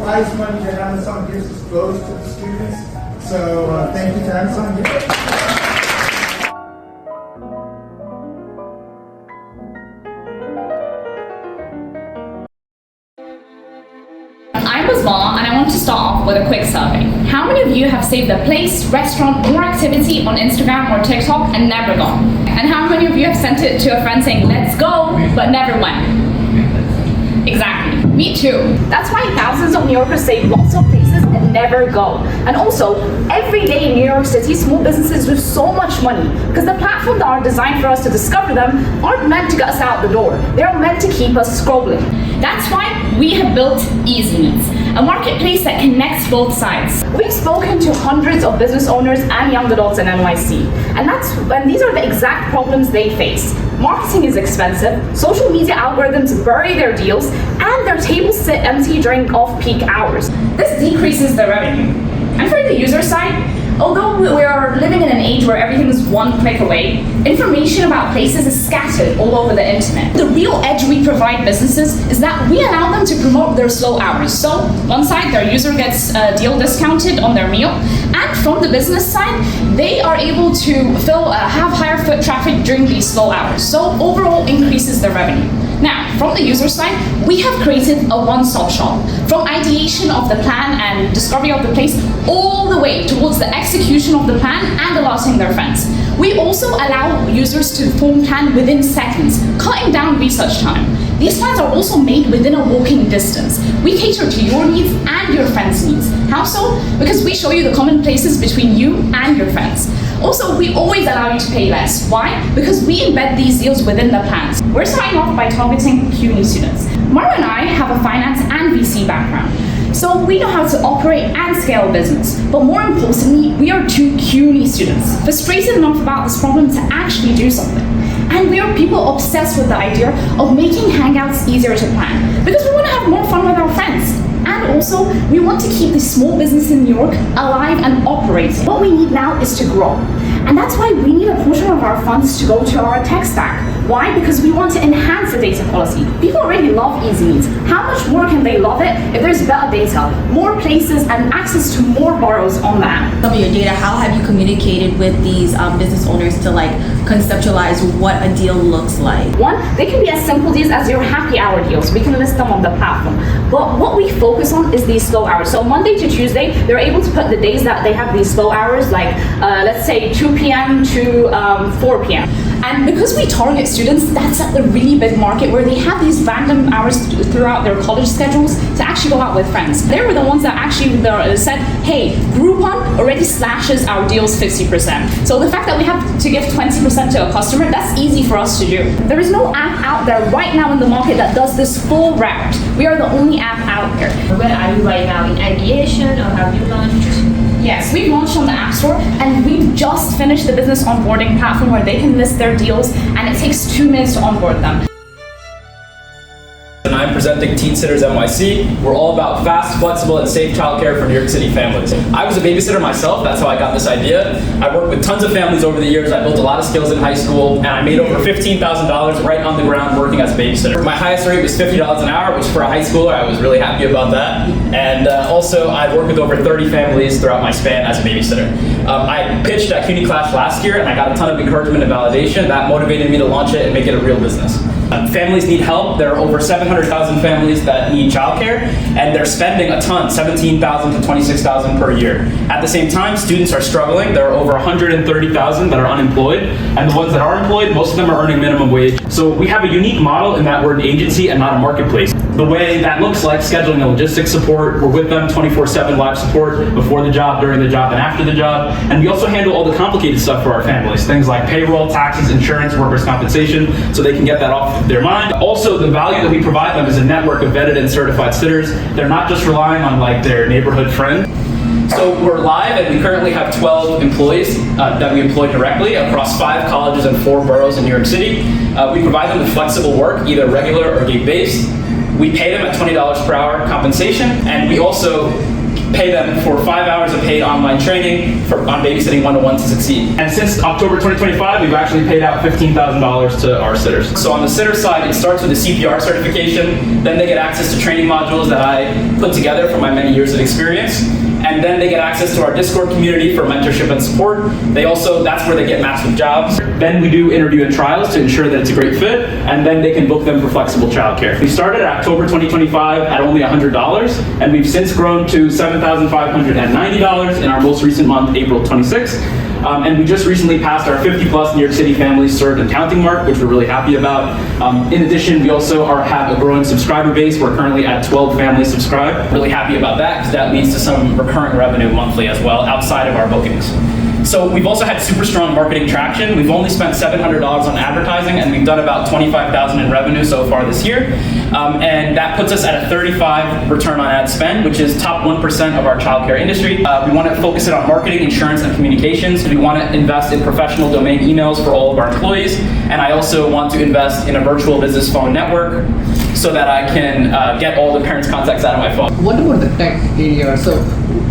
prize money that Amazon gives goes to the students. So thank you to Amazon. I'm Basmalla, and I want to start off with a quick survey. How many of you have saved a place, restaurant, or activity on Instagram or TikTok and never gone? And how many of you have sent it to a friend saying, let's go, but never went? Exactly, me too. That's why thousands of New Yorkers save lots of places and never go. And also, every day in New York City, small businesses lose so much money because the platforms that are designed for us to discover them aren't meant to get us out the door. They're meant to keep us scrolling. That's why we have built EDDY, a marketplace that connects both sides. We've spoken to hundreds of business owners and young adults in NYC, and these are the exact problems they face. Marketing is expensive, social media algorithms bury their deals, and their tables sit empty during off-peak hours. This decreases the revenue. And for the user side, although we are living in an age where everything is one click away, information about places is scattered all over the internet. The real edge we provide businesses is that we allow them to promote their slow hours. So, one side, their user gets a deal discounted on their meal, and from the business side, they are able to have higher foot traffic during these slow hours. So, overall increases the revenue. Now, from the user side, we have created a one-stop shop. From ideation of the plan and discovery of the place, all the way towards the execution of the plan and allotting their funds. We also allow users to form plan within seconds, cutting down research time. These plans are also made within a walking distance. We cater to your needs and your friends' needs. How so? Because we show you the common places between you and your friends. Also, we always allow you to pay less. Why? Because we embed these deals within the plans. We're starting off by targeting CUNY students. Mara and I have a finance and VC background, so we know how to operate and scale a business. But more importantly, we are two CUNY students, frustrated enough about this problem to actually do something. And we are people obsessed with the idea of making hangouts easier to plan, because we want to have more fun with our friends. And also, we want to keep this small business in New York alive and operating. What we need now is to grow. And that's why we need a portion of our funds to go to our tech stack. Why? Because we want to enhance the data quality. People already love EDDY. How much more can they love it if there's better data, more places, and access to more borrows on the app? Some of your data, how have you communicated with these business owners to conceptualize what a deal looks like? One, they can be as simple deals as your happy hour deals. We can list them on the platform. But what we focus on is these slow hours. So Monday to Tuesday, they're able to put the days that they have these slow hours, let's say 2 p.m. to 4 p.m. And because we target students, that's a really big market where they have these random hours throughout their college schedules to actually go out with friends. They were the ones that actually said, hey, Groupon already slashes our deals 50%. So the fact that we have to give 20% to a customer, that's easy for us to do. There is no app out there right now in the market that does this full route. We are the only app out there. Where are you right now? In ideation, or have you launched? Yes, we've launched on the App Store, and we've just finished the business onboarding platform where they can list their deals, and it takes 2 minutes to onboard them. And I'm presenting TeenSittersNYC. We're all about fast, flexible, and safe childcare for New York City families. I was a babysitter myself. That's how I got this idea. I worked with tons of families over the years. I built a lot of skills in high school, and I made over $15,000 right on the ground working as a babysitter. My highest rate was $50 an hour, which for a high schooler, I was really happy about that. And also, I worked with over 30 families throughout my span as a babysitter. I pitched at CUNY Clash last year, and I got a ton of encouragement and validation. That motivated me to launch it and make it a real business. Families need help. There are over 700,000 families that need childcare, and they're spending a ton, $17,000 to $26,000 per year. At the same time, students are struggling. There are over 130,000 that are unemployed, and the ones that are employed, most of them are earning minimum wage. So we have a unique model in that we're an agency and not a marketplace. The way that looks like scheduling and logistics support, we're with them 24/7 live support before the job, during the job, and after the job. And we also handle all the complicated stuff for our families, things like payroll, taxes, insurance, workers' compensation, so they can get that off their mind. Also, the value that we provide them is a network of vetted and certified sitters. They're not just relying on their neighborhood friend. So we're live, and we currently have 12 employees that we employ directly across 5 colleges and 4 boroughs in New York City. We provide them with flexible work, either regular or gig-based. We pay them at $20 per hour compensation, and we also pay them for 5 hours of paid online training on babysitting 101 to succeed. And since October 2025, we've actually paid out $15,000 to our sitters. So on the sitter side, it starts with a CPR certification, then they get access to training modules that I put together from my many years of experience, and then they get access to our Discord community for mentorship and support. That's where they get matched with jobs. Then we do interview and trials to ensure that it's a great fit, and then they can book them for flexible childcare. We started in October 2025 at only $100, and we've since grown to $7,590 in our most recent month, April 26th. And we just recently passed our 50+ New York City families served and counting mark, which we're really happy about. In addition, we also have a growing subscriber base. We're currently at 12 families subscribed. Really happy about that because that leads to some recurring revenue monthly as well outside of our bookings. So we've also had super strong marketing traction. We've only spent $700 on advertising, and we've done about $25,000 in revenue so far this year. And that puts us at a 35 return on ad spend, which is top 1% of our childcare industry. We want to focus it on marketing, insurance, and communications. We want to invest in professional domain emails for all of our employees. And I also want to invest in a virtual business phone network so that I can get all the parents' contacts out of my phone. What about the tech area? So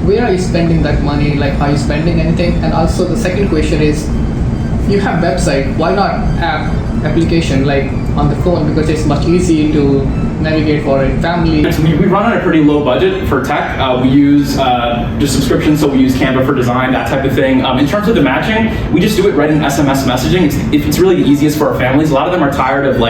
where are you spending that money? Like, are you spending anything? And also the second question is, you have website, why not application like on the phone, because it's much easier to navigate for a family? We run on a pretty low budget for tech. We use just subscriptions, so we use Canva for design, that type of thing. In terms of the matching, we just do it right in SMS messaging. It's really the easiest for our families. A lot of them are tired of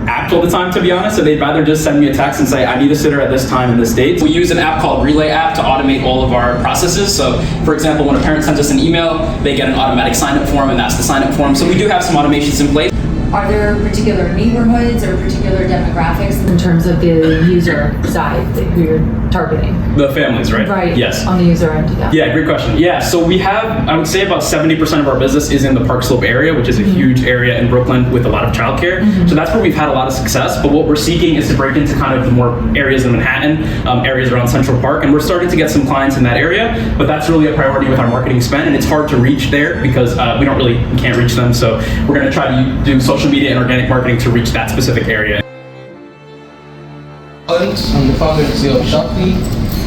act all the time, to be honest, so they'd rather just send me a text and say, I need a sitter at this time and this date. We use an app called Relay app to automate all of our processes. So, for example, when a parent sends us an email, they get an automatic sign-up form, and that's the sign-up form. So we do have some automations in place. Are there particular neighborhoods or particular demographics in terms of the user side who you're targeting? The families, right? Right. Yes. On the user end, yeah. Yeah, great question. Yeah, so we have, I would say about 70% of our business is in the Park Slope area, which is a huge area in Brooklyn with a lot of childcare. So that's where we've had a lot of success. But what we're seeking is to break into kind of the more areas in Manhattan, areas around Central Park, and we're starting to get some clients in that area. But that's really a priority with our marketing spend, and it's hard to reach there because we can't reach them. So we're going to try to do social media and organic marketing to reach that specific area. I'm the founder and CEO of Shabbir.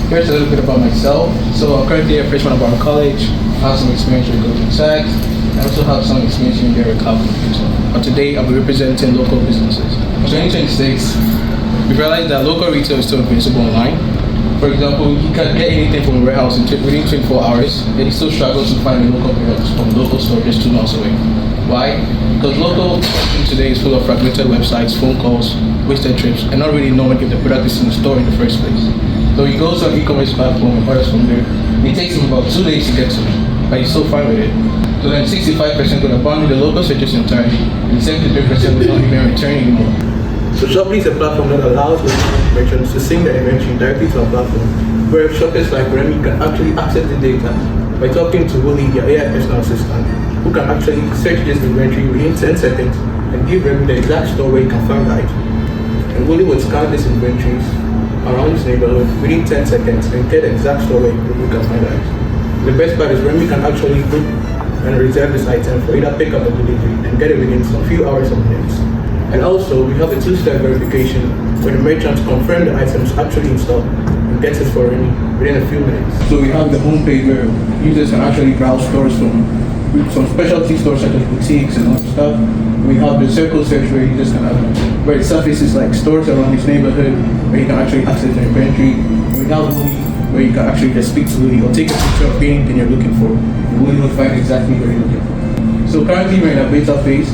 Here's a little bit about myself. So I'm currently a freshman at Barthuly College. I have some experience with Goldman Sachs. I also have some experience in the cloud computing. But today I'll be representing local businesses. In 2026, we realized that local retail is still invincible online. For example, you can get anything from a warehouse within 24 hours, and you still struggle to find a local product from a local store just 2 miles away. Why? Because local today is full of fragmented websites, phone calls, wasted trips, and not really knowing if the product is in the store in the first place. So you go to an e-commerce platform and orders from there, and it takes them about 2 days to get to it, but you're still fine with it. So then 65% will abandon the local searches entirely, and 73% will not even return anymore. So Shabbir is a platform that allows merchants to sync their inventory directly to our platform, where shoppers like Kormey can actually access the data by talking to Willie, their AI personal assistant, who can actually search this inventory within 10 seconds and give Remy the exact store where you can find the item. And Willie would scan these inventories around his neighborhood within 10 seconds and get the exact store where you can find the item. The best part is Remy can actually book and reserve this item for either pickup or delivery and get it within some few hours or minutes. And also, we have a 2-step verification where the merchants confirm the item is actually in stock and gets it for Remy within a few minutes. So we have the homepage where users can actually browse stores from some specialty stores such as boutiques and other stuff. We have the circle search where you just where it surfaces like stores around this neighborhood where you can actually access their inventory. And we have Willie where you can actually just speak to Willie or take a picture of anything you're looking for. And Willie will find exactly what you're looking for. So currently we're in a beta phase.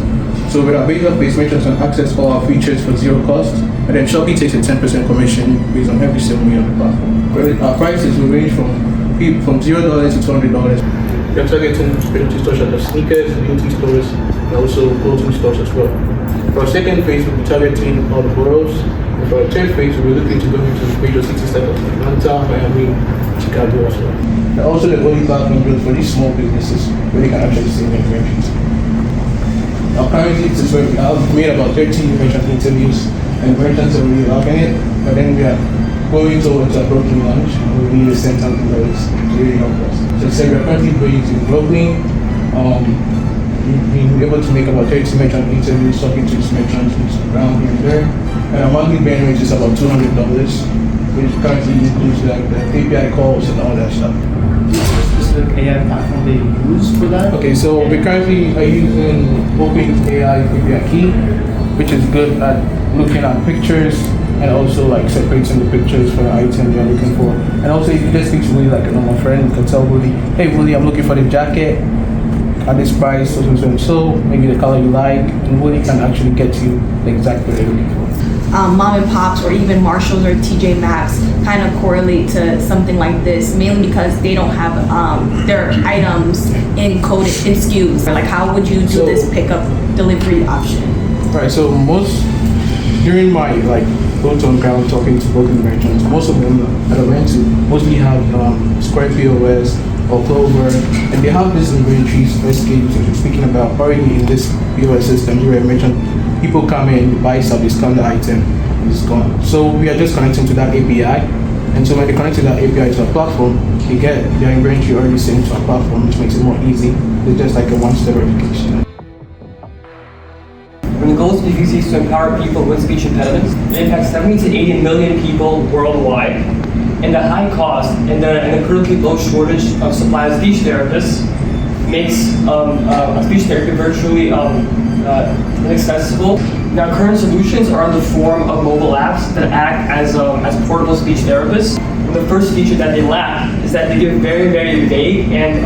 So with our beta phase, merchants can access all our features for 0 cost, and then Shabbir takes a 10% commission based on every sale made on the platform. Our prices will range from $0 to $200. We are targeting specialty stores such as sneakers, beauty stores, and also clothing stores as well. For our second phase, we'll be targeting all the boroughs. And for our third phase, we'll be looking to go into major cities like Atlanta, Miami, Chicago as well. And also the only platform built for these small businesses where they can actually save their inventories. Now currently, this is where we have made about 13 merchant interviews, and merchants are really liking it, but then we are going towards a Brooklyn launch, and we need $10,000 to really help us. So we are currently based in Brooklyn. We've been able to make about 30 merchant interviews, talking to these merchants around here and there, and our monthly burn rate is about $200. which currently includes like the API calls and all that stuff. Specific AI platform they use for that? Okay, so we currently are using OpenAI API Key, which is good at looking at pictures and also like separating the pictures for the item you're looking for. And also if you just speak to Willie like a normal friend, you can tell Willie, hey Willie, I'm looking for the jacket at this price, so maybe the color you like, and Willie can actually get you the exact what you're looking for. Mom and pops or even Marshalls or TJ Maxx kind of correlate to something like this, mainly because they don't have their items encoded in SKUs. Like, how would you do this pickup delivery option? Right, so during my like go on ground talking to local merchants, most of them that I went to mostly have Square POS or Clover, and they have this inventory SKUs that you're speaking about already in this POS system. You were mentioned, people come in, buy stuff, discount the item, and it's gone. So we are just connecting to that API, and so when they connect to that API to our platform, they get their inventory already sent to our platform, which makes it more easy. It's just like a one-step verification. When the goal of SpeakEZ is to empower people with speech impediments, it impacts 70 to 80 million people worldwide. And the high cost and the critically low shortage of supply of speech therapists makes speech therapy virtually inaccessible. Now, current solutions are in the form of mobile apps that act as portable speech therapists. And the first feature that they lack is that they give very, very vague and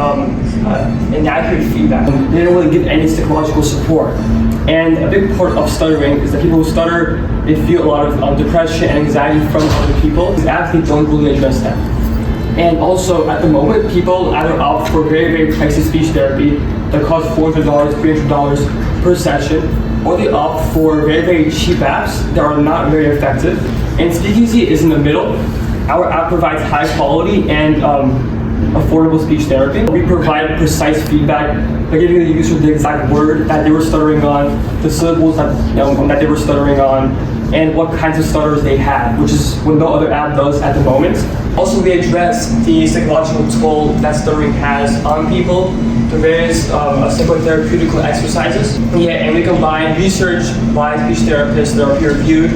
inaccurate feedback. They don't really give any psychological support. And a big part of stuttering is that people who stutter, they feel a lot of depression and anxiety from other people. These apps, they don't really address that. And also, at the moment, people either opt for very, very pricey speech therapy that costs $400, $300 per session, or they opt for very, very cheap apps that are not very effective. And SpeakEZ is in the middle. Our app provides high quality and affordable speech therapy. We provide precise feedback by giving the user the exact word that they were stuttering on, the syllables that they were stuttering on, and what kinds of stutters they had, which is what no other app does at the moment. Also, we address the psychological toll that stuttering has on people through various psychotherapeutic exercises. And we combine research by speech therapists that are peer-reviewed.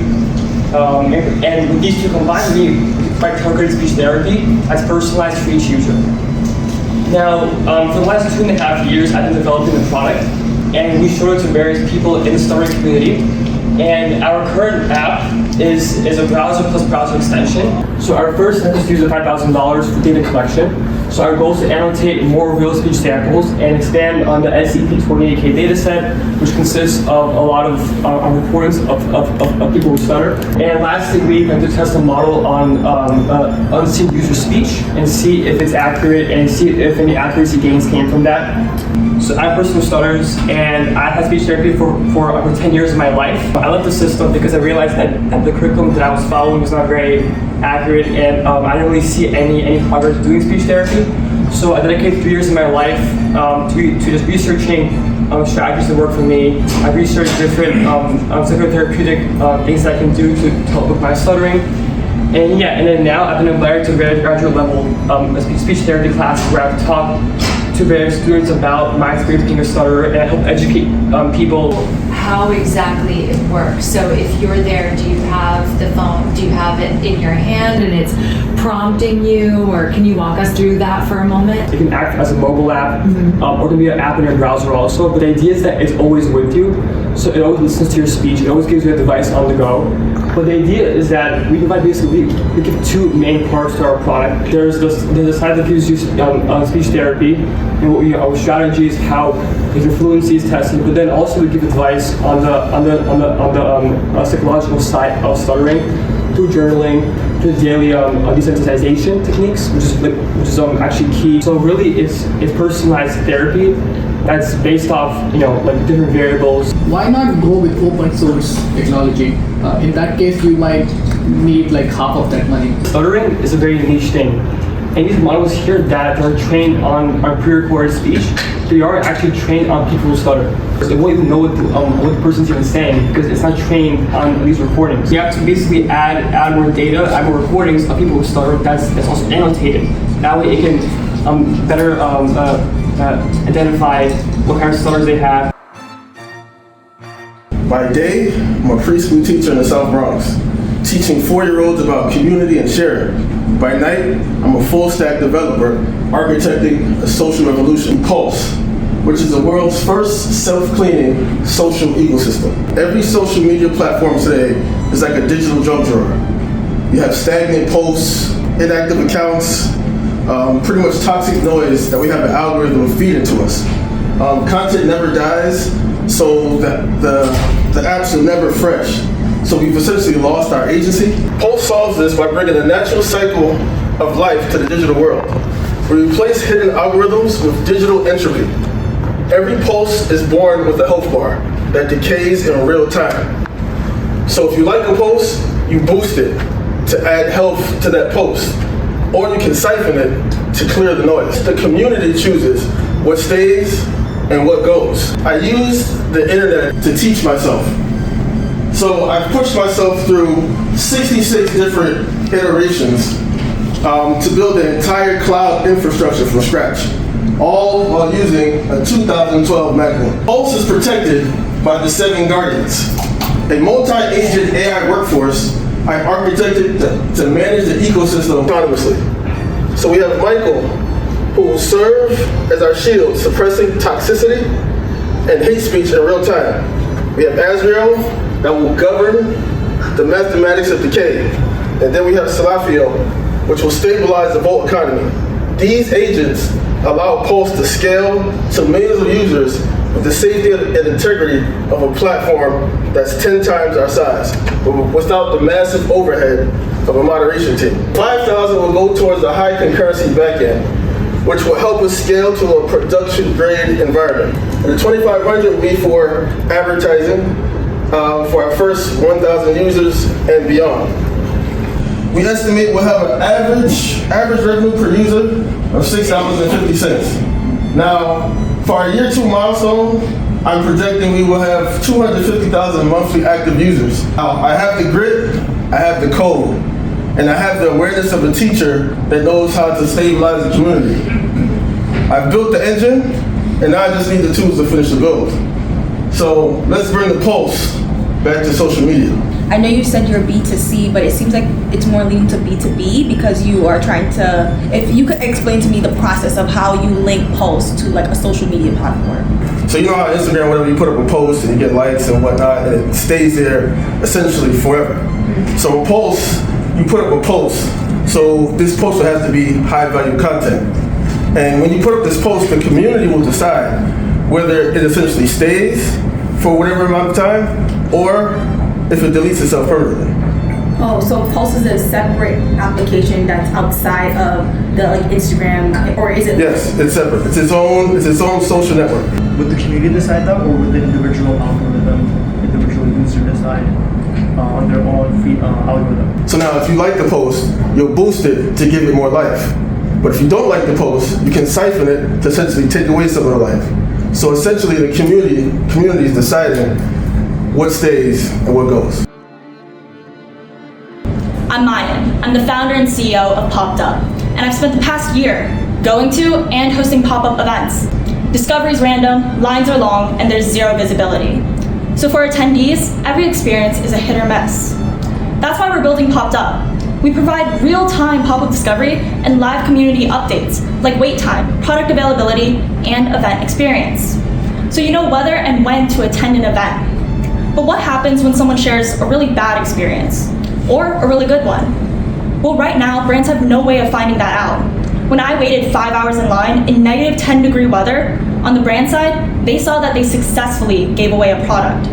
And with these two combined, we provide targeted speech therapy that's personalized for each user. Now, for the last 2.5 years, I've been developing the product, and we showed it to various people in the stuttering community. And our current app is a browser plus browser extension. So our first step is to use $5,000 for data collection. So our goal is to annotate more real speech samples and expand on the SCP-28K dataset, which consists of a lot of recordings of people who stutter. And lastly, we plan to test a model on unseen user speech and see if it's accurate and see if any accuracy gains came from that. So I'm a person who stutters, and I had speech therapy for over 10 years of my life. I left the system because I realized that the curriculum that I was following was not very accurate, and I didn't really see any progress doing speech therapy. So I dedicated 3 years of my life to just researching strategies that work for me. I researched different psychotherapeutic things that I can do to help with my stuttering. And then now I've been invited to a graduate level speech therapy class where I've taught to various students about my experience being a stutterer, and I help educate people. How exactly it works? So if you're there, do you have the phone? Do you have it in your hand and it's prompting you, or can you walk us through that for a moment? It can act as a mobile app, or it can be an app in your browser also, but the idea is that it's always with you, so it always listens to your speech, it always gives you a device on the go. But the idea is that we provide basically, we give two main parts to our product. There's a side that gives you speech therapy, and what our strategy is how your fluency is tested, but then also we give advice on the psychological side of stuttering through journaling, through daily desensitization techniques, which is actually key. So really, it's personalized therapy that's based off different variables. Why not go with open source technology? In that case, you might need like half of that money. Stuttering is a very niche thing. And these models here that are trained on pre-recorded speech, they are actually trained on people who stutter. They won't even know what the person's even saying because it's not trained on these recordings. You have to basically add more data, add more recordings of people who stutter that's also annotated. That way it can better identify what kind of stutters they have. By day, I'm a preschool teacher in the South Bronx. teaching 4-year-olds about community and sharing. By night, I'm a full-stack developer architecting a social revolution, Pulse, which is the world's first self-cleaning social ecosystem. Every social media platform today is like a digital junk drawer. You have stagnant posts, inactive accounts, pretty much toxic noise that we have an algorithm feeding to us. Content never dies, so that the apps are never fresh. So we've essentially lost our agency. Pulse solves this by bringing a natural cycle of life to the digital world. We replace hidden algorithms with digital entropy. Every post is born with a health bar that decays in real time. So if you like a post, you boost it to add health to that post, or you can siphon it to clear the noise. The community chooses what stays and what goes. I use the internet to teach myself. So I've pushed myself through 66 different iterations to build an entire cloud infrastructure from scratch, all while using a 2012 MacBook. Pulse is protected by the 7 guardians, a multi-agent AI workforce I've architected to manage the ecosystem autonomously. So we have Michael, who will serve as our shield, suppressing toxicity and hate speech in real time. We have Ariel, that will govern the mathematics of decay. And then we have Salafio, which will stabilize the Vault economy. These agents allow Pulse to scale to millions of users with the safety and integrity of a platform that's 10 times our size, without the massive overhead of a moderation team. 5,000 will go towards the high concurrency backend, which will help us scale to a production-grade environment. And the 2,500 will be for advertising for our first 1,000 users and beyond. We estimate we'll have an average revenue per user of $6.50. Now, for our year 2 milestone, I'm projecting we will have 250,000 monthly active users. Now, I have the grit, I have the code, and I have the awareness of a teacher that knows how to stabilize the community. I've built the engine, and now I just need the tools to finish the build. So let's bring the Pulse back to social media. I know you said you're B2C, but it seems like it's more leaning to B2B because you are trying to, if you could explain to me the process of how you link Pulse to like a social media platform. So you know how Instagram, whenever you put up a post and you get likes and whatnot, and it stays there essentially forever. So Pulse, you put up a post, so this post will have to be high value content. And when you put up this post, the community will decide whether it essentially stays for whatever amount of time, or if it deletes itself permanently. Oh, so Pulse is a separate application that's outside of the like Instagram, or is it? Yes, it's separate. It's its own social network. Would the community decide that, or would the individual algorithm, individual user decide on their own algorithm? So now, if you like the post, you'll boost it to give it more life. But if you don't like the post, you can siphon it to essentially take away some of the life. So essentially, the community is deciding what stays and what goes. I'm Mayan. I'm the founder and CEO of Popped Up, and I've spent the past year going to and hosting pop-up events. Discovery's random, lines are long, and there's zero visibility. So for attendees, every experience is a hit or miss. That's why we're building Popped Up. We provide real-time pop-up discovery and live community updates, like wait time, product availability, and event experience. So you know whether and when to attend an event. But what happens when someone shares a really bad experience? Or a really good one? Well, right now, brands have no way of finding that out. When I waited 5 hours in line in negative 10-degree weather, on the brand side, they saw that they successfully gave away a product.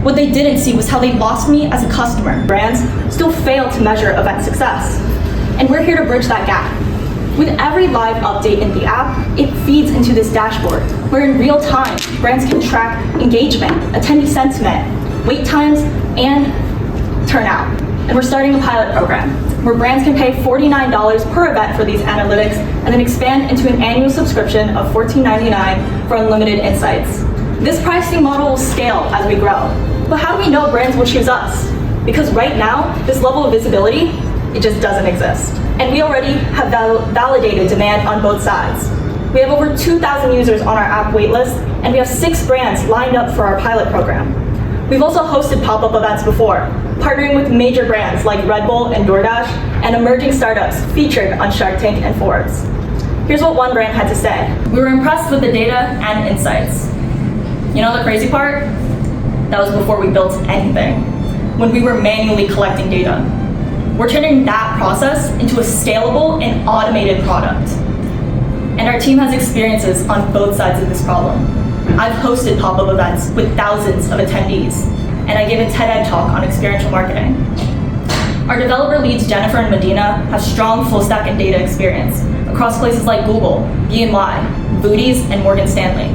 What they didn't see was how they lost me as a customer. Brands still fail to measure event success. And we're here to bridge that gap. With every live update in the app, it feeds into this dashboard, where in real time, brands can track engagement, attendee sentiment, wait times, and turnout. And we're starting a pilot program, where brands can pay $49 per event for these analytics, and then expand into an annual subscription of $14.99 for unlimited insights. This pricing model will scale as we grow. But how do we know brands will choose us? Because right now, this level of visibility, it just doesn't exist. And we already have validated demand on both sides. We have over 2,000 users on our app waitlist, and we have 6 brands lined up for our pilot program. We've also hosted pop-up events before, partnering with major brands like Red Bull and DoorDash, and emerging startups featured on Shark Tank and Forbes. Here's what one brand had to say. We were impressed with the data and insights. You know the crazy part? That was before we built anything, when we were manually collecting data. We're turning that process into a scalable and automated product. And our team has experiences on both sides of this problem. I've hosted pop-up events with thousands of attendees, and I gave a TED talk on experiential marketing. Our developer leads, Jennifer and Medina, have strong full stack and data experience across places like Google, BNY, Booties, and Morgan Stanley.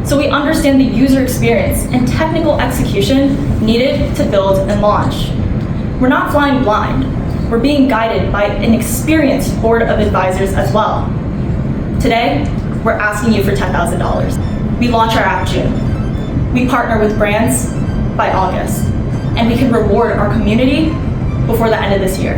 So we understand the user experience and technical execution needed to build and launch. We're not flying blind. We're being guided by an experienced board of advisors as well. Today, we're asking you for $10,000. We launch our app June. We partner with brands by August. And we can reward our community before the end of this year.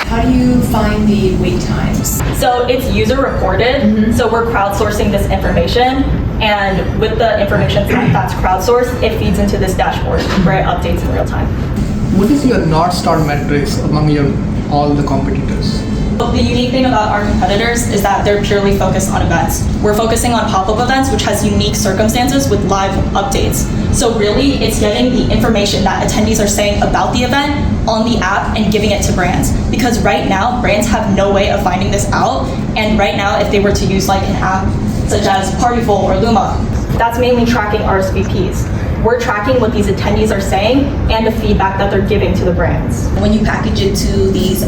How do you find the wait times? So it's user reported, so we're crowdsourcing this information, and with the information that's crowdsourced, it feeds into this dashboard where it updates in real time. What is your North Star metrics among all the competitors? The unique thing about our competitors is that they're purely focused on events. We're focusing on pop-up events, which has unique circumstances with live updates. So really, it's getting the information that attendees are saying about the event on the app and giving it to brands. Because right now, brands have no way of finding this out. And right now, if they were to use like an app such as Partyful or Luma, that's mainly tracking RSVPs. We're tracking what these attendees are saying and the feedback that they're giving to the brands. When you package it to these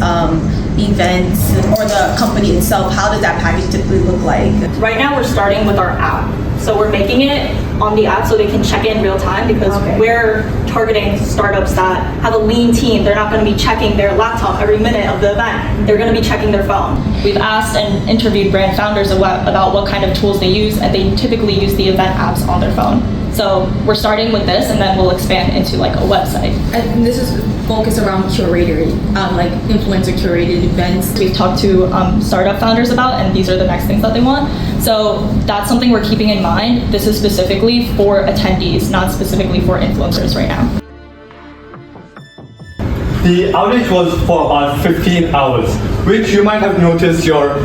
events or the company itself, how does that package typically look like? Right now we're starting with our app. So we're making it on the app so they can check in real time because we're targeting startups that have a lean team. They're not going to be checking their laptop every minute of the event. They're going to be checking their phone. We've asked and interviewed brand founders about what kind of tools they use, and they typically use the event apps on their phone. So we're starting with this, and then we'll expand into like a website. And this is focused around curated, like influencer curated events. We've talked to startup founders about, and these are the next things that they want. So that's something we're keeping in mind. This is specifically for attendees, not specifically for influencers right now. The outage was for about 15 hours, which you might have noticed your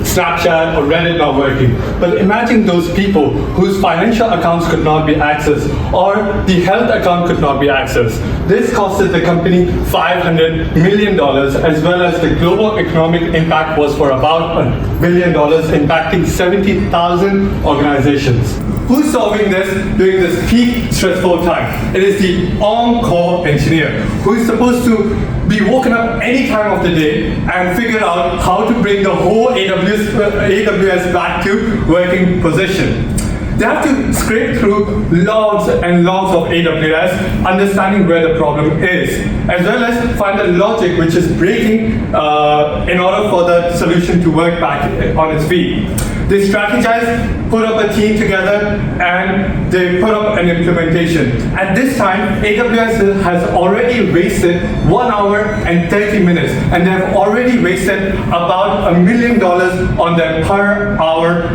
Snapchat or Reddit not working. But imagine those people whose financial accounts could not be accessed or the health account could not be accessed. This costed the company $500 million, as well as the global economic impact was for about $1 billion, impacting 70,000 organizations. Who's solving this during this peak stressful time? It is the on-call engineer who is supposed to be woken up any time of the day and figure out how to bring the whole AWS back to working position. They have to scrape through logs and logs of AWS, understanding where the problem is, as well as find the logic which is breaking in order for the solution to work back on its feet. They strategize, put up a team together, and they put up an implementation. At this time, AWS has already wasted 1 hour and 30 minutes, and they have already wasted about $1 million on their per hour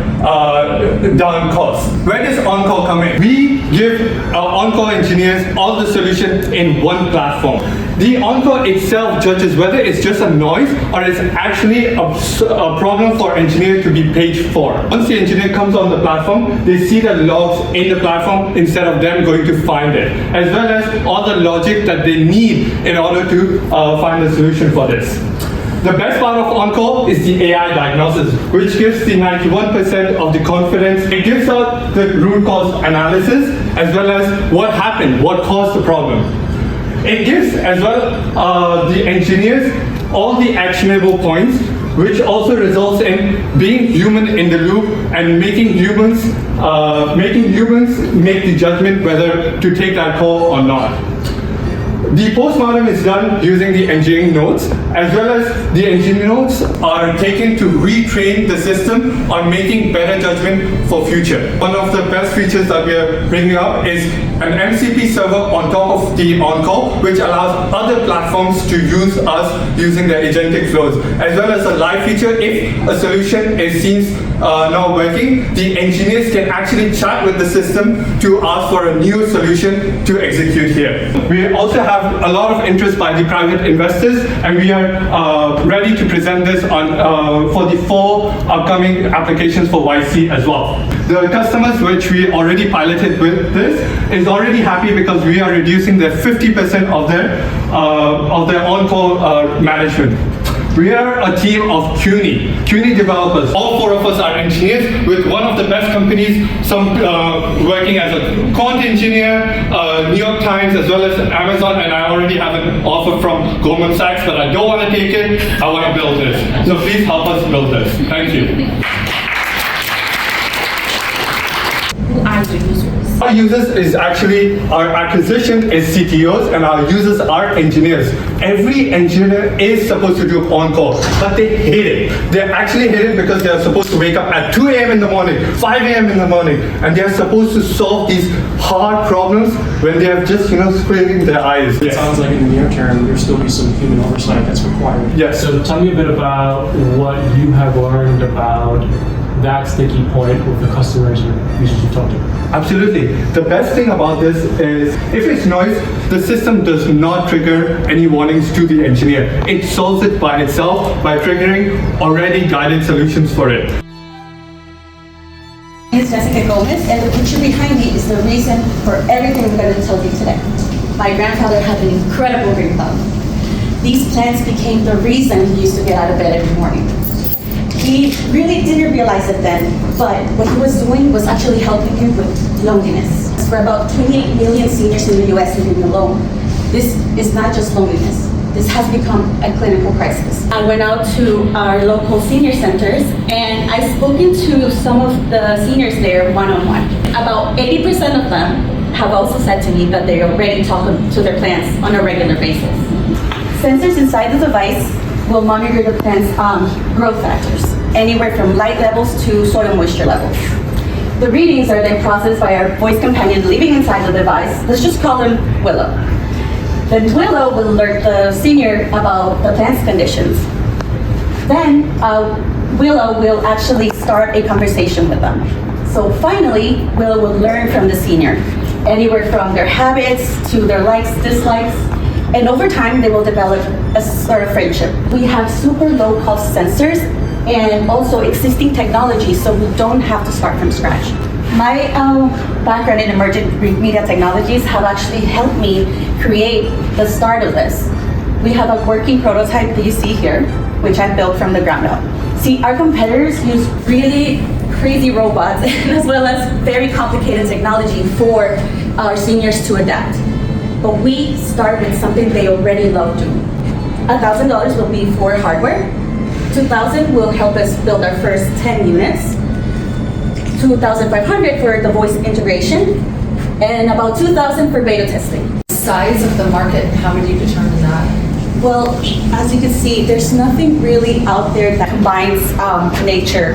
down cost. Where does on-call come in? We give our on-call engineers all the solutions in one platform. The on-call itself judges whether it's just a noise or it's actually a problem for engineer to be paged for. Once the engineer comes on the platform, they see the logs in the platform instead of them going to find it, as well as all the logic that they need in order to find a solution for this. The best part of on-call is the AI diagnosis, which gives the 91% of the confidence. It gives out the root cause analysis, as well as what happened, what caused the problem. It gives as well the engineers all the actionable points, which also results in being human in the loop and making humans make the judgment whether to take that call or not. The postmortem is done using the engineering notes, as well as the engineering notes are taken to retrain the system on making better judgment for future. One of the best features that we are bringing up is an MCP server on top of the on-call, which allows other platforms to use us using their agentic flows, as well as a live feature if a solution is seen not working, the engineers can actually chat with the system to ask for a new solution to execute here. We also have a lot of interest by the private investors, and we are ready to present this on for the 4 upcoming applications for YC as well. The customers which we already piloted with this is already happy because we are reducing their 50% of their on-call management. We are a team of CUNY developers. All 4 of us are engineers with one of the best companies, some working as a quant engineer, New York Times, as well as Amazon, and I already have an offer from Goldman Sachs, but I don't want to take it. I want to build this. So please help us build this. Thank you. Who are the users? Our users is actually, our acquisition is CTOs and our users are engineers. Every engineer is supposed to do on-call, but they hate it. They actually hate it because they are supposed to wake up at 2 a.m. in the morning, 5 a.m. in the morning, and they are supposed to solve these hard problems when they have just, squinting their eyes. It sounds like in the near term, there'll still be some human oversight that's required. Yes. So tell me a bit about what you have learned about that sticky point with the customers or users you've talked to. Absolutely. The best thing about this is if it's noise, the system does not trigger any warnings to the engineer. It solves it by itself by triggering already guided solutions for it. My name is Jessica Gomez, and the picture behind me is the reason for everything I'm going to tell you today. My grandfather had an incredible green thumb. These plants became the reason he used to get out of bed every morning. He really didn't realize it then, but what he was doing was actually helping him with loneliness. For about 28 million seniors in the US living alone, this is not just loneliness. This has become a clinical crisis. I went out to our local senior centers and I've spoken to some of the seniors there one-on-one. About 80% of them have also said to me that they already talk to their plants on a regular basis. Sensors inside the device will monitor the plant's growth factors, anywhere from light levels to soil moisture levels. The readings are then processed by our voice companion living inside the device. Let's just call him Willow. Then Willow will alert the senior about the plant's conditions. Then Willow will actually start a conversation with them. So finally, Willow will learn from the senior, anywhere from their habits to their likes, dislikes, and over time, they will develop a sort of friendship. We have super low cost sensors and also existing technology, so we don't have to start from scratch. My background in emergent media technologies have actually helped me create the start of this. We have a working prototype that you see here, which I built from the ground up. See, our competitors use really crazy robots as well as very complicated technology for our seniors to adapt. But we start with something they already love doing. $1,000 will be for hardware. $2,000 will help us build our first 10 units. $2,500 for the voice integration, and about $2,000 for beta testing. Size of the market, how would you determine that? Well, as you can see, there's nothing really out there that combines nature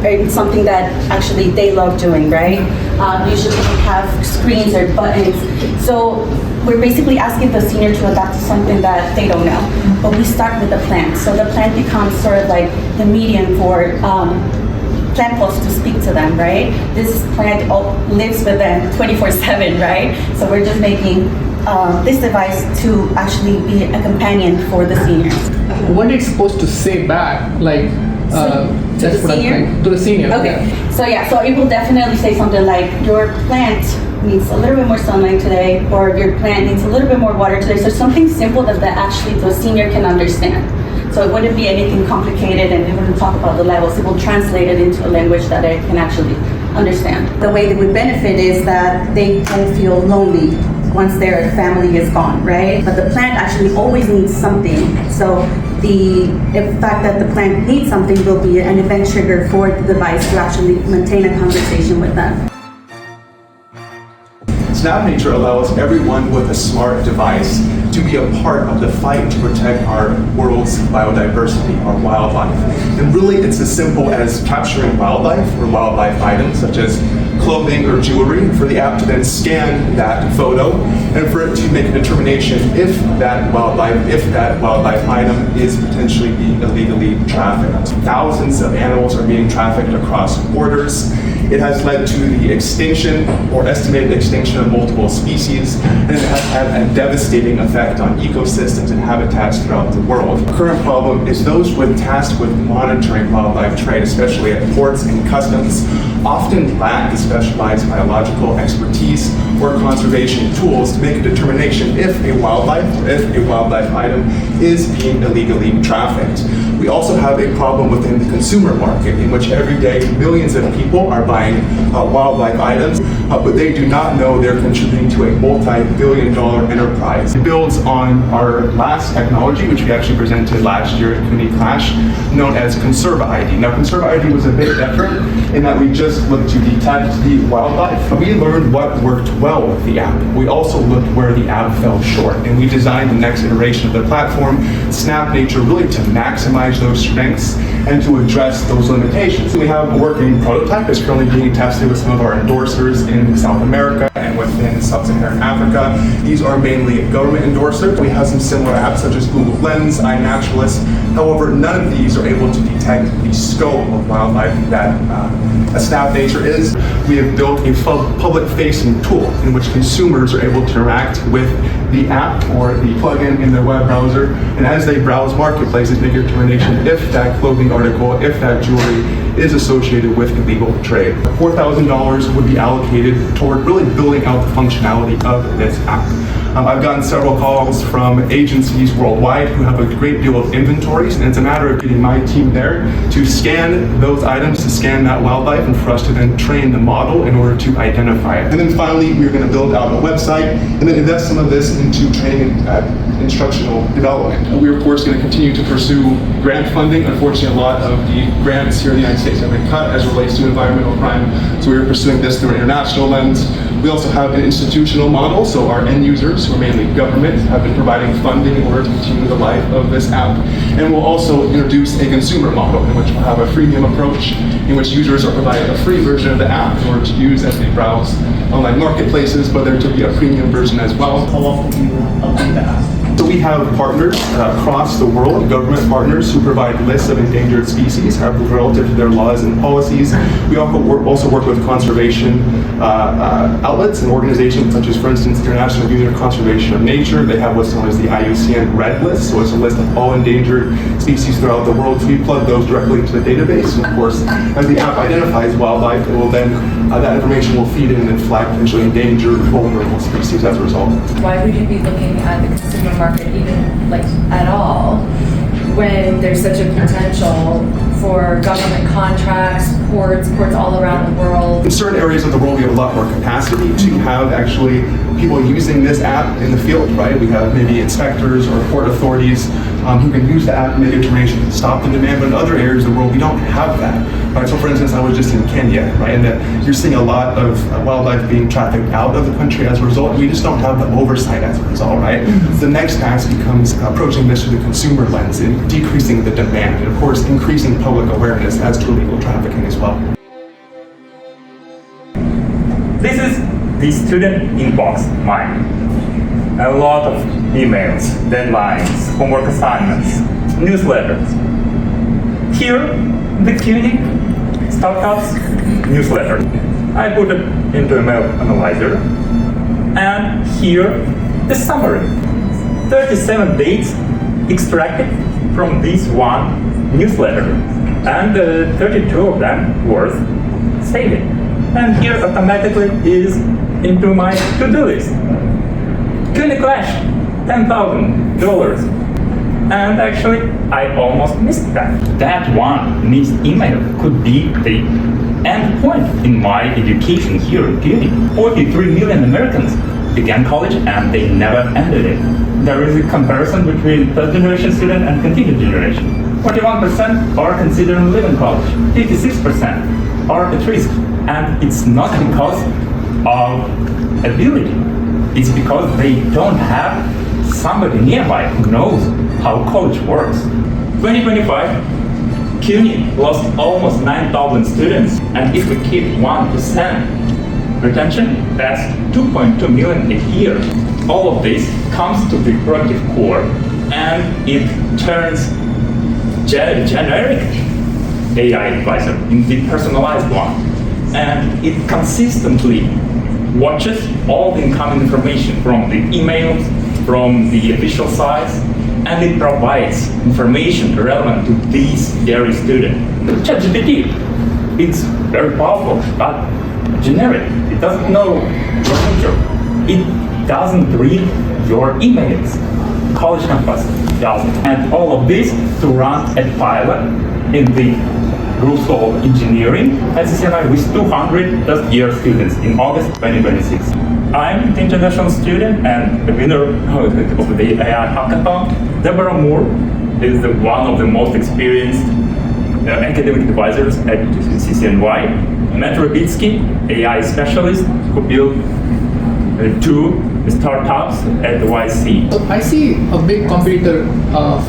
and something that actually they love doing, right? Usually we have screens or buttons. So we're basically asking the senior to adapt to something that they don't know. But we start with the plant. So the plant becomes sort of like the medium for PlantPulse to speak to them, right? This plant lives with them 24/7, right? So we're just making this device to actually be a companion for the seniors. What it's supposed to say back, like to the senior? To the senior. Okay. Yeah. So yeah, so it will definitely say something like, your plant needs a little bit more sunlight today, or your plant needs a little bit more water today. So something simple that actually the senior can understand. So it wouldn't be anything complicated, and it wouldn't talk about the levels. It will translate it into a language that it can actually understand. The way they would benefit is that they don't feel lonely once their family is gone, right? But the plant actually always needs something. So the fact that the plant needs something will be an event trigger for the device to actually maintain a conversation with them. SnapNature allows everyone with a smart device to be a part of the fight to protect our world's biodiversity, our wildlife. And really, it's as simple as capturing wildlife or wildlife items such as clothing or jewelry, for the app to then scan that photo and for it to make a determination if that wildlife item is potentially being illegally trafficked. Thousands of animals are being trafficked across borders. It has led to the extinction or estimated extinction of multiple species, and it has had a devastating effect on ecosystems and habitats throughout the world. The current problem is those tasked with monitoring wildlife trade, especially at ports and customs, often lack the specialized biological expertise or conservation tools to make a determination if a wildlife item is being illegally trafficked. We also have a problem within the consumer market, in which every day millions of people are buying wildlife items, but they do not know they're contributing to a multi-billion-dollar enterprise. It builds on our last technology, which we actually presented last year at CUNY Clash, known as ConservaID. Now, ConservaID was a bit different in that we just looked to detect the wildlife. We learned what worked well with the app. We also looked where the app fell short, and we designed the next iteration of the platform, SnapNature, really to maximize those strengths and to address those limitations. We have a working prototype that's currently being tested with some of our endorsers in South America and within Sub-Saharan Africa. These are mainly government endorsers. We have some similar apps such as Google Lens, iNaturalist. However, none of these are able to detect the scope of wildlife that a SnapNature is. We have built a public-facing tool in which consumers are able to interact with the app or the plugin in their web browser, and as they browse marketplaces, make a determination if that clothing article, if that jewelry is associated with illegal trade. $4,000 would be allocated toward really building out the functionality of this app. I've gotten several calls from agencies worldwide who have a great deal of inventories, and it's a matter of getting my team there to scan those items, to scan that wildlife, and for us to then train the model in order to identify it. And then finally, we're going to build out a website and then invest some of this into training and instructional development. We're of course going to continue to pursue grant funding. Unfortunately, a lot of the grants here in the United States have been cut as it relates to environmental crime, so we're pursuing this through an international lens. We also have an institutional model, so our end users, who are mainly government, have been providing funding in order to continue the life of this app. And we'll also introduce a consumer model in which we'll have a freemium approach in which users are provided a free version of the app in order to use as they browse online marketplaces, but there to be a premium version as well. How often do you update the app? So we have partners across the world, government partners who provide lists of endangered species relative to their laws and policies. We also work with conservation outlets and organizations such as, for instance, International Union of Conservation of Nature. They have what's known as the IUCN Red List, so it's a list of all endangered species throughout the world. So we plug those directly into the database, and of course, as the app identifies wildlife, it will then, that information will feed in and flag potentially endangered, vulnerable species as a result. Why would you be looking at the consumer market even like at all when there's such a potential for government contracts, ports all around the world? In certain areas of the world, we have a lot more capacity to have actually people using this app in the field, right? We have maybe inspectors or port authorities who can use the app and make a determination to stop the demand, but in other areas of the world, we don't have that. Right? So for instance, I was just in Kenya, right? And that you're seeing a lot of wildlife being trafficked out of the country as a result. We just don't have the oversight as a result, right? The next task becomes approaching this through the consumer lens and decreasing the demand, and of course, increasing public awareness as to illegal trafficking as well. This is the student inbox, mine. A lot of emails, deadlines, homework assignments, newsletters. Here, the CUNY Startups newsletter. I put it into a mail analyzer. And here, the summary. 37 dates extracted from this one newsletter. And 32 of them worth saving. And here automatically is into my to-do list. CUNY Clash, $10,000. And actually, I almost missed that. That one missed email could be the end point in my education here at CUNY. 43 million Americans began college and they never ended it. There is a comparison between third generation student and continued generation. 41% are considering leaving college. 56% are at risk. And it's not because of ability. It's because they don't have somebody nearby who knows how college works. 2025, CUNY lost almost 9,000 students, and if we keep 1% retention, that's 2.2 million a year. All of this comes to the productive core, and it turns generic AI advisor in the personalized one. And it consistently watches all the incoming information from the emails, from the official sites, and it provides information relevant to these area students. ChatGPT, it's very powerful, but generic. It doesn't know your nature. It doesn't read your emails. College campus doesn't. And all of this to run a pilot in the Group of Engineering at CCNY with 200 first-year students in August 2026. I'm the international student and the winner of the AI hackathon. Deborah Moore is one of the most experienced academic advisors at CCNY. Matt Rabitsky, AI specialist who built 2 startups at YC. So I see a big competitor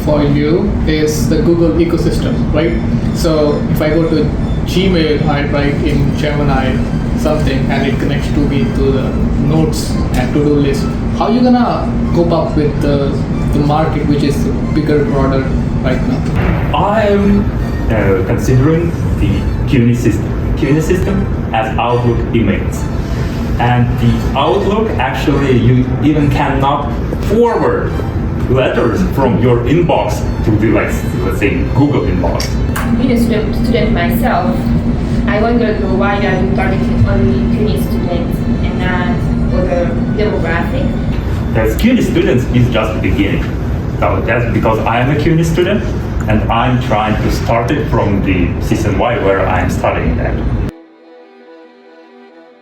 for you is the Google ecosystem, right? So if I go to Gmail, I write in Gemini something and it connects to me to the notes and to-do list. How are you gonna cope up with the market, which is bigger, broader right now? I'm considering the CUNY system as Outlook emails. And the Outlook, actually, you even cannot forward letters from your inbox to the, like, let's say, Google inbox. Being a student myself, I wonder why are you targeting only CUNY students and not other demographic? As CUNY students is just the beginning. So that's because I am a CUNY student and I'm trying to start it from the CCNY where I'm studying at.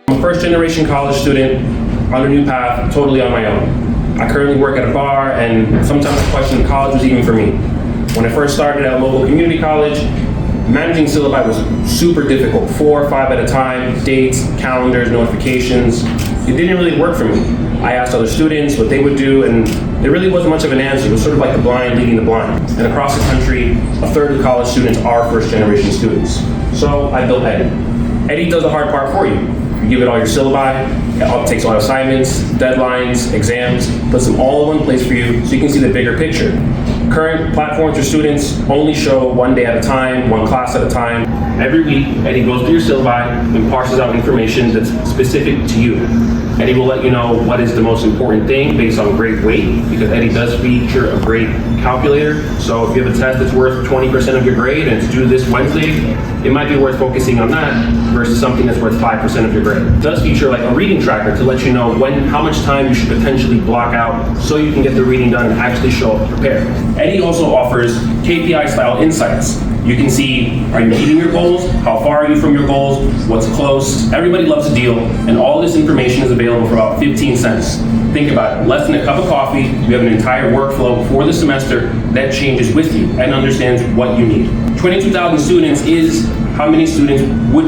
I'm a first-generation college student on a new path, totally on my own. I currently work at a bar, and sometimes I question if college was even for me. When I first started at a local community college, managing syllabi was super difficult. 4 or 5 at a time, dates, calendars, notifications. It didn't really work for me. I asked other students what they would do, and there really wasn't much of an answer. It was sort of like the blind leading the blind. And across the country, a third of college students are first-generation students. So I built EDDY. EDDY does the hard part for you. You give it all your syllabi, it takes all your assignments, deadlines, exams, puts them all in one place for you so you can see the bigger picture. Current platforms for students only show 1 day at a time, 1 class at a time. Every week, EDDY goes through your syllabi and parses out information that's specific to you. EDDY will let you know what is the most important thing based on grade weight, because EDDY does feature a grade calculator. So if you have a test that's worth 20% of your grade and it's due this Wednesday, it might be worth focusing on that versus something that's worth 5% of your grade. It does feature like a reading tracker to let you know how much time you should potentially block out so you can get the reading done and actually show up prepared. EDDY also offers KPI-style insights. You can see, are you meeting your goals? How far are you from your goals? What's close? Everybody loves a deal, and all this information is available for about 15 cents. Think about it, less than a cup of coffee, you have an entire workflow for the semester that changes with you and understands what you need. 22,000 students is how many students we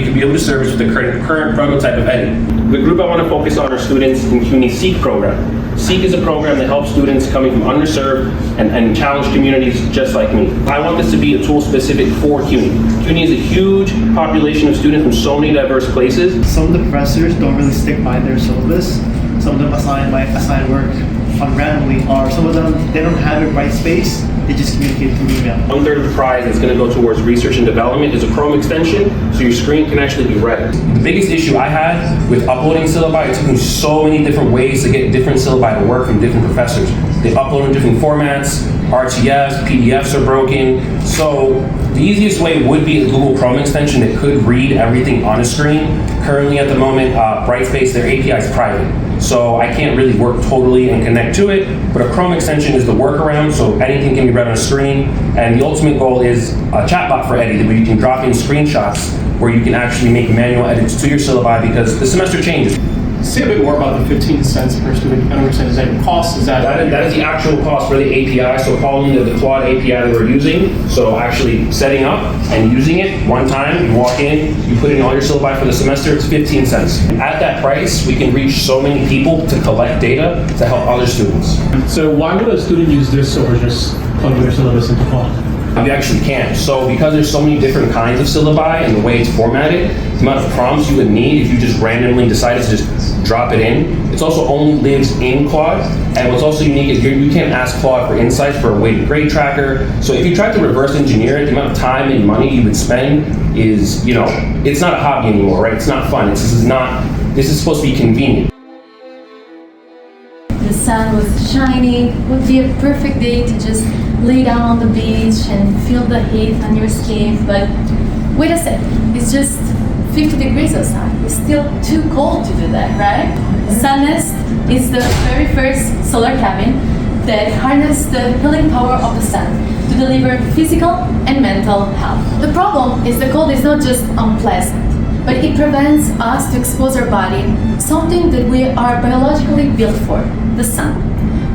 could be able to service with the current prototype of EDDY. The group I want to focus on are students in CUNY SEEK program. SEEK is a program that helps students coming from underserved and challenged communities just like me. I want this to be a tool specific for CUNY. CUNY is a huge population of students from so many diverse places. Some of the professors don't really stick by their syllabus. Some of them assign work randomly, or some of them, they don't have it right space, they just communicate through email. 1/3 of the prize that's going to go towards research and development is a Chrome extension, so your screen can actually be read. The biggest issue I had with uploading syllabi, it took me so many different ways to get different syllabi to work from different professors. They upload in different formats, RTFs, PDFs are broken, so the easiest way would be a Google Chrome extension that could read everything on a screen. Currently at the moment, Brightspace, their API is private. So I can't really work totally and connect to it, but a Chrome extension is the workaround, so anything can be read on a screen. And the ultimate goal is a chatbot for EDDY, where you can drop in screenshots where you can actually make manual edits to your syllabi because the semester changes. Say a bit more about the 15 cents per student. I don't understand, is that your cost? That is the actual cost for the API, so calling the Claude API that we're using, so actually setting up and using it one time, you walk in, you put in all your syllabi for the semester, it's 15 cents. At that price, we can reach so many people to collect data to help other students. So why would a student use this over just plugging their syllabus into Claude? You actually can't. So because there's so many different kinds of syllabi and the way it's formatted, the amount of prompts you would need if you just randomly decided to just drop it in, it's also only lives in Claude. And what's also unique is you can't ask Claude for insights for a weighted grade tracker. So if you try to reverse engineer it, the amount of time and money you would spend is, it's not a hobby anymore, right? It's not fun. This is supposed to be convenient. The sun was shining, it would be a perfect day to just lay down on the beach and feel the heat on your skin, but wait a sec, it's just 50 degrees outside. It's still too cold to do that, right? SunNest is the very first solar cabin that harnesses the healing power of the sun to deliver physical and mental health. The problem is the cold is not just unpleasant, but it prevents us to expose our body, something that we are biologically built for, the sun.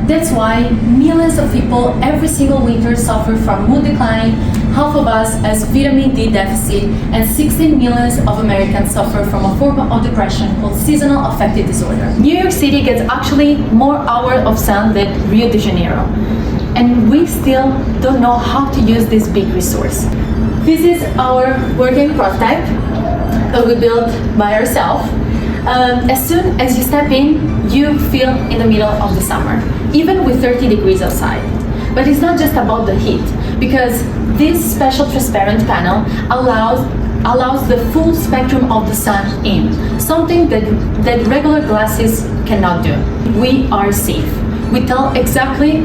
That's why millions of people every single winter suffer from mood decline, half of us has vitamin D deficit, and 16 million of Americans suffer from a form of depression called seasonal affective disorder. New York City gets actually more hours of sun than Rio de Janeiro. And we still don't know how to use this big resource. This is our working prototype that we built by ourselves. As soon as you step in, you feel in the middle of the summer, even with 30 degrees outside. But it's not just about the heat, because this special transparent panel allows the full spectrum of the sun in, something that regular glasses cannot do. We are safe. We tell exactly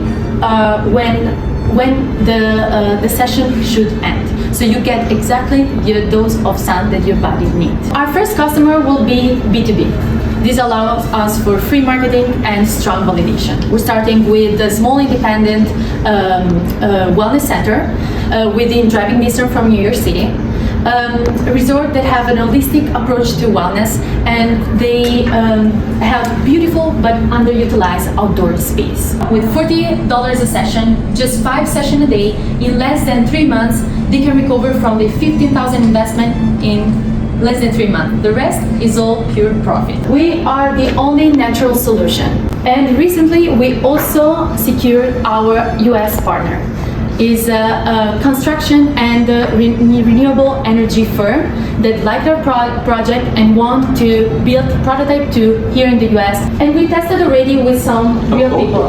when the session should end. So you get exactly your dose of sun that your body needs. Our first customer will be B2B. This allows us for free marketing and strong validation. We're starting with a small independent wellness center within driving distance from New York City. A resort that have an holistic approach to wellness, and they have beautiful but underutilized outdoor space. With $40 a session, just 5 sessions a day, in less than 3 months, they can recover from the $15,000 investment in less than 3 months. The rest is all pure profit. We are the only natural solution. And recently, we also secured our US partner. Is a construction and renewable energy firm that liked our project and want to build prototype 2 here in the US. And we tested already with some real people.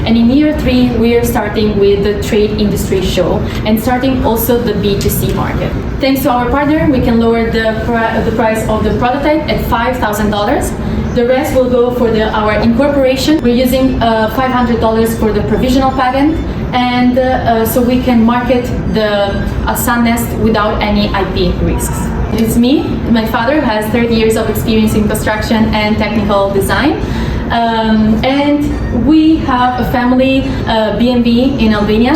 And in year 3, we are starting with the trade industry show and starting also the B2C market. Thanks to our partner, we can lower the price of the prototype at $5,000. The rest will go for our incorporation. We're using $500 for the provisional patent, and so we can market the SunNest without any IP risks. It's me. My father has 30 years of experience in construction and technical design. And we have a family B&B in Albania,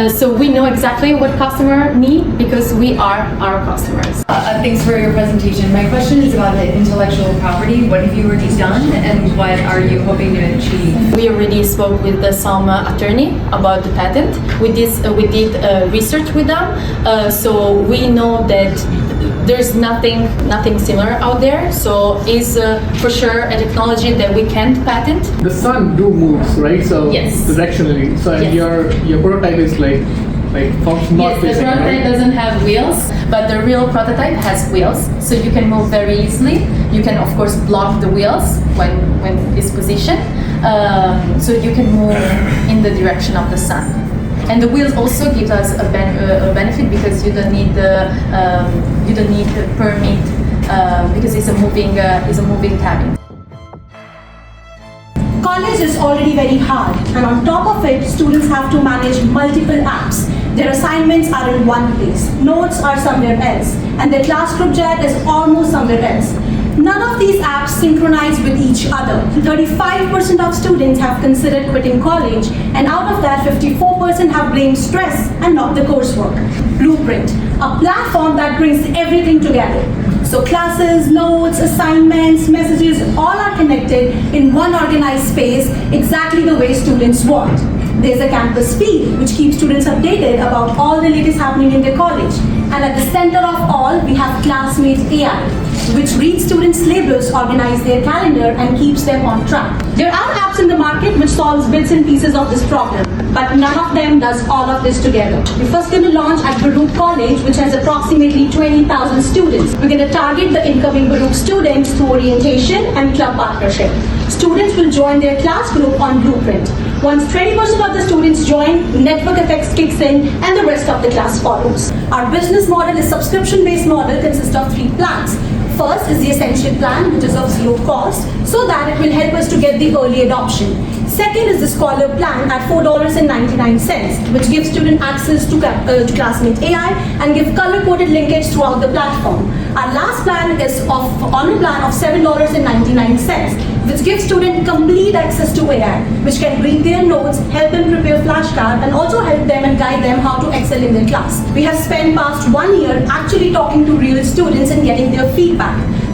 so we know exactly what customer need because we are our customers. Thanks for your presentation. My question is about the intellectual property. What have you already done, and what are you hoping to achieve? We already spoke with some attorney about the patent. We did research with them, so we know that there's nothing similar out there. So it's for sure a technology that we can't patent. The sun moves, right? So yes, directionally. So yes. your prototype is like not yes, facing, the prototype right? doesn't have wheels, but the real prototype has wheels, so you can move very easily. You can of course block the wheels when it's positioned, so you can move in the direction of the sun. And the wheels also give us a benefit because you don't need the permit because it's a moving cabin. College is already very hard, and on top of it, students have to manage multiple apps. Their assignments are in one place, notes are somewhere else, and their class group chat is almost somewhere else. None of these apps synchronize with each other. 35% of students have considered quitting college, and out of that, 54% have blamed stress and not the coursework. Bluoprint, a platform that brings everything together. So classes, notes, assignments, messages, all are connected in one organized space exactly the way students want. There's a campus feed which keeps students updated about all the latest happening in their college. And at the center of all, we have Classmates AI, which reads students' syllabus, organizes their calendar, and keeps them on track. There are apps in the market which solves bits and pieces of this problem, but none of them does all of this together. We're first going to launch at Baruch College, which has approximately 20,000 students. We're going to target the incoming Baruch students through orientation and club partnership. Students will join their class group on Bluoprint. Once 20% of the students join, network effects kicks in and the rest of the class follows. Our business model is subscription-based model, consists of 3 plans. First is the Essential plan, which is of zero cost, so that it will help us to get the early adoption. Second is the Scholar plan at $4.99, which gives student access to Classmate AI and give color-coded linkage throughout the platform. Our last plan is Honor plan of $7.99, which gives students complete access to AI, which can read their notes, help them prepare flashcards, and also help them and guide them how to excel in their class. We have spent past 1 year actually talking to real students and getting their feedback.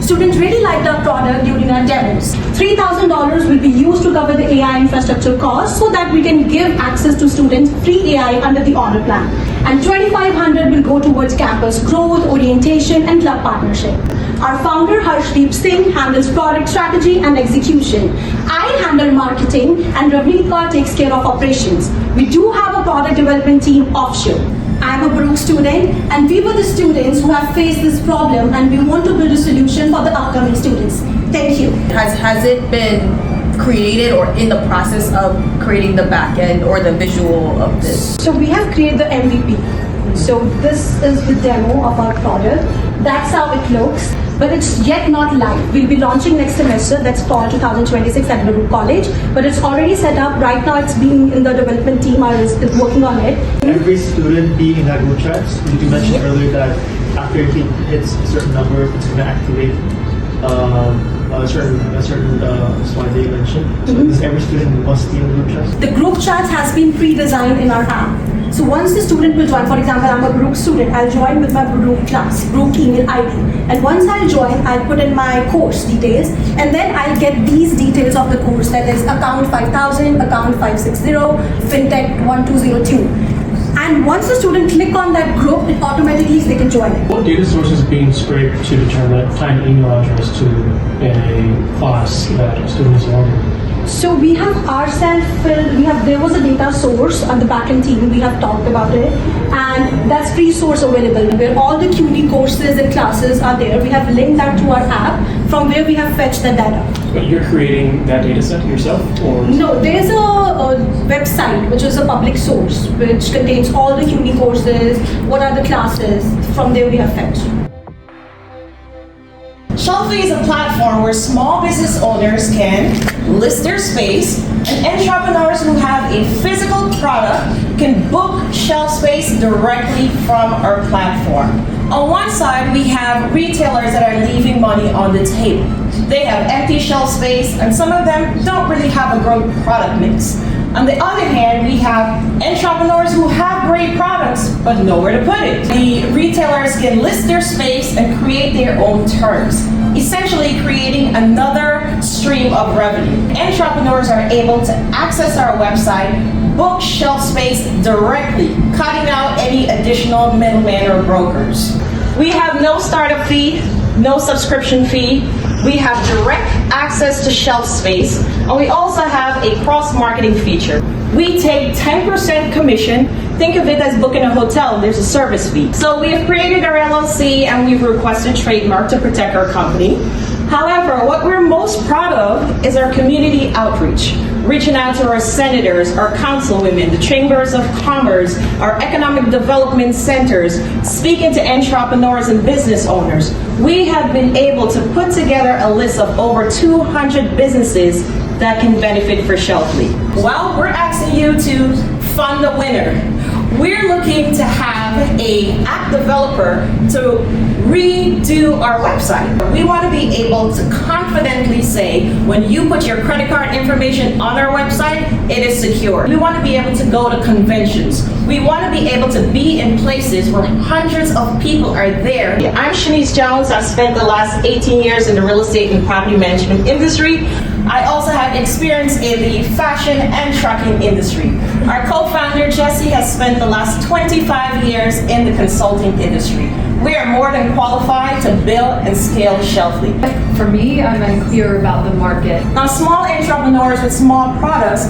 Students really liked our product during our demos. $3,000 will be used to cover the AI infrastructure costs so that we can give access to students free AI under the Honor plan. And $2,500 will go towards campus growth, orientation, and club partnership. Our founder, Harshdeep Singh, handles product strategy and execution. I handle marketing, and Ravneet Kaur takes care of operations. We do have a product development team offshore. I am a Baruch student, and we were the students who have faced this problem, and we want to build a solution for the upcoming students. Thank you. Has it been created or in the process of creating the back end or the visual of this? So we have created the MVP. So this is the demo of our product. That's how it looks, but it's yet not live. We'll be launching next semester, that's fall 2026 at Baruch College, but it's already set up. Right now it's being in the development team is working on it. Every student being in that group chat, you mentioned earlier that after it hits a certain number, it's going to activate a certain slide that you mentioned. So does every student must be in the group chat? The group chat has been pre-designed in our app. So once the student will join, for example, I'm a Baruch student, I'll join with my Baruch class, Baruch email ID. And once I join, I'll put in my course details, and then I'll get these details of the course, that is account 5000, account 560, fintech 1202. And once the student click on that group, it automatically they can join it. What data source is being scraped to determine find email address to a class that a student is logging? So we have ourselves filled, there was a data source on the backend team, we have talked about it, and that's free source available where all the CUNY courses and classes are there. We have linked that to our app from where we have fetched the data. But you're creating that data set yourself? Or no, there's a website which is a public source which contains all the CUNY courses, what are the classes, from there we have fetched. Shelfie is a platform where small business owners can list their space, and entrepreneurs who have a physical product can book shelf space directly from our platform. On one side, we have retailers that are leaving money on the table. They have empty shelf space, and some of them don't really have a great product mix. On the other hand, we have entrepreneurs who have great products, but nowhere to put it. The retailers can list their space and create their own terms, essentially creating another stream of revenue. Entrepreneurs are able to access our website, book shelf space directly, cutting out any additional middleman or brokers. We have no startup fee, no subscription fee. We have direct access to shelf space, and we also have a cross-marketing feature. We take 10% commission. Think of it as booking a hotel, there's a service fee. So we have created our LLC and we've requested trademark to protect our company. However, what we're most proud of is our community outreach, reaching out to our senators, our councilwomen, the chambers of commerce, our economic development centers, speaking to entrepreneurs and business owners. We have been able to put together a list of over 200 businesses that can benefit for Shelfly. Well, we're asking you to fund the winner. We're looking to have an app developer to redo our website. We want to be able to confidently say, when you put your credit card information on our website, it is secure. We want to be able to go to conventions. We want to be able to be in places where hundreds of people are there. I'm Shanice Jones. I've spent the last 18 years in the real estate and property management industry. I also have experience in the fashion and trucking industry. Our co-founder, Jesse, has spent the last 25 years in the consulting industry. We are more than qualified to build and scale Shelfly. For me, I'm unclear about the market. Now, small entrepreneurs with small products,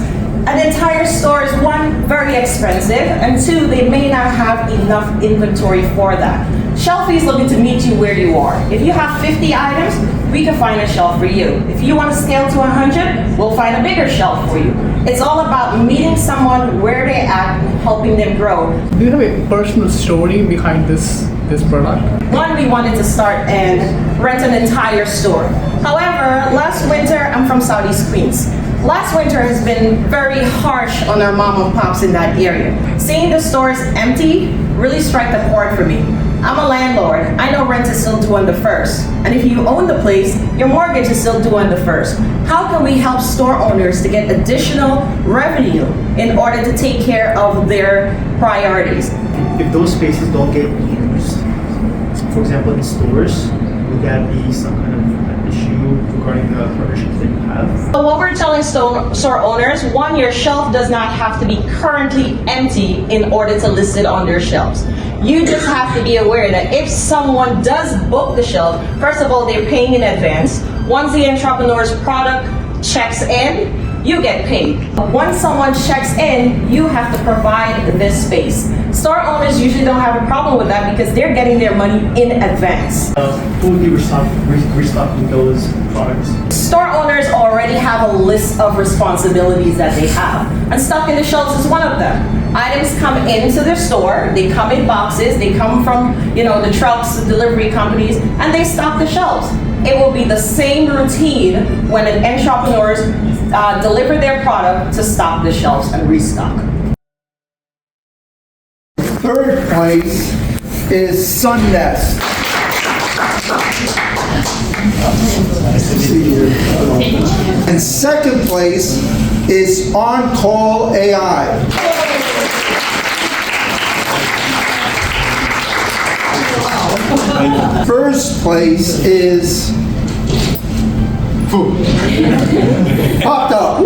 an entire store is one, very expensive, and two, they may not have enough inventory for that. Shelfly is looking to meet you where you are. If you have 50 items, we can find a shelf for you. If you want to scale to 100, we'll find a bigger shelf for you. It's all about meeting someone where they're at and helping them grow. Do you have a personal story behind this product? One, we wanted to start and rent an entire store. However, last winter, I'm from Southeast Queens. Last winter has been very harsh on our mom and pops in that area. Seeing the stores empty really struck the chord for me. I'm a landlord. I know rent is still due on the 1st. And if you own the place, your mortgage is still due on the 1st. How can we help store owners to get additional revenue in order to take care of their priorities? If those spaces don't get used, for example, in stores, would that be some kind of issue regarding the partnerships that you have? So what we're telling store owners, one, your shelf does not have to be currently empty in order to list it on their shelves. You just have to be aware that if someone does book the shelf, first of all, they're paying in advance. Once the entrepreneur's product checks in, you get paid. Once someone checks in, you have to provide this space. Store owners usually don't have a problem with that because they're getting their money in advance. Who would be restocking those products? Store owners already have a list of responsibilities that they have, and stocking the shelves is one of them. Items come into their store, they come in boxes, they come from, the trucks, the delivery companies, and they stock the shelves. It will be the same routine when an entrepreneurs deliver their product to stock the shelves and restock. Third place is SunNest. And second place is On-Call AI. First place is Popped Up.